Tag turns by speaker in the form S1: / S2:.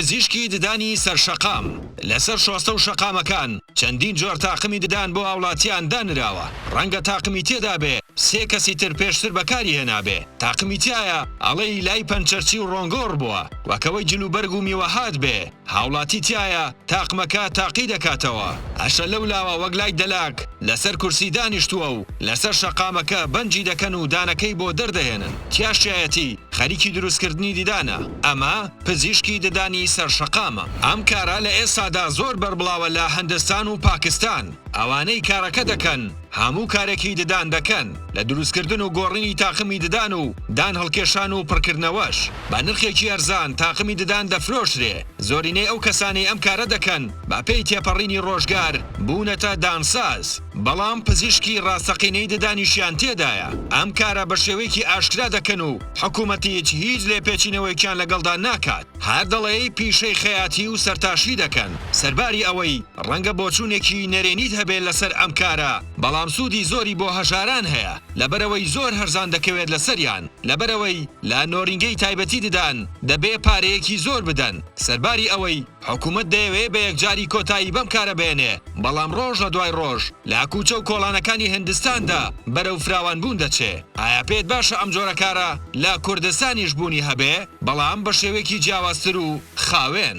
S1: پزیشکی ددانی سەرشەقام لەسەر شۆستە و شەقامەکان چەندین جۆر تاقمی ددان بۆ هاوڵاتیان دانراوە ڕەنگە تاقمی تێدا بێ سێ کەسی تر پێشتر بەکاری هێنابێ تاقمی تایە ئەڵەی لای پەنچەرچی و ڕۆنگۆڕ بووە وەکەوەی جلوبەرگ و میوەهات بێ هاوڵاتی تایە تاقمەکە تاقی دەکاتەوە ئەشە لەو لاوە وەک لای دەلاک لەسەر کورسی دانیشتووە و لەسەر شەقامەکە بەنجی دەکەن و دانەکەی بۆ دەردەهێنن تیاشایەتی خەریکی دروستکردنی دیدانە ئەمە پزیشکی ددانی سەرشەقامە ئەم کارە لە ئێستادا زۆر بەربڵاوە لە هەندستان و پاکستان ئەوانەی کارەکە دەکەن هەموو کارێکی ددان دەکەن لە دروستکردن و گۆڕینی تاقمی ددان و دان هەڵکێشان و پڕکردنەوەش بە نرخێکی ئەرزان تاقمی ددان دەفرۆشرێ زۆرینەی ئەو کەسانەی ئەم کارە دەکەن بە پێی تێپەڕینی ڕۆژگار بوونەتە دانساز بەڵام پزیشکی ڕاستەقینەی ددانیشیان تێدایە ئەم کارە بە شێوەیەکی ئاشکرا دەکەن و حکوومەتیش هیچ لێپێچینەوەیکیان لەگەڵدا ناکات هەر دەڵێی پیشەی خەیاتی و سەرتاشی دەکەن سەرباری ئەوەی ڕەنگە بۆچوونێکی نەرێنیت هەبێت لەسەر ئەم کارە بەڵام سوودی زۆری بۆ هەژاران هەیە لەبەرەوەی زۆر هەرزان دەکەوێت لەسەریان لەبەرەوەی لە نۆرینگەی تایبەتی ددان دەبێ پارەیەکی زۆر بدەن سەرباری ئەوەی حکوومەت دەیەوێت بە یەکجاری کۆتایی بەم کارە بێنێ بەڵام ڕۆژ لە دوای ڕۆژ لە کوچە و کۆڵانەکانی هندستاندا بەرەو فراوان بوون دەچێ ئایا پێت باشە ئەم جۆرە کارە لە کوردستانیش بوونی هەبێ بەڵام بە شێوەیەکی جیاوازتر و خاوێن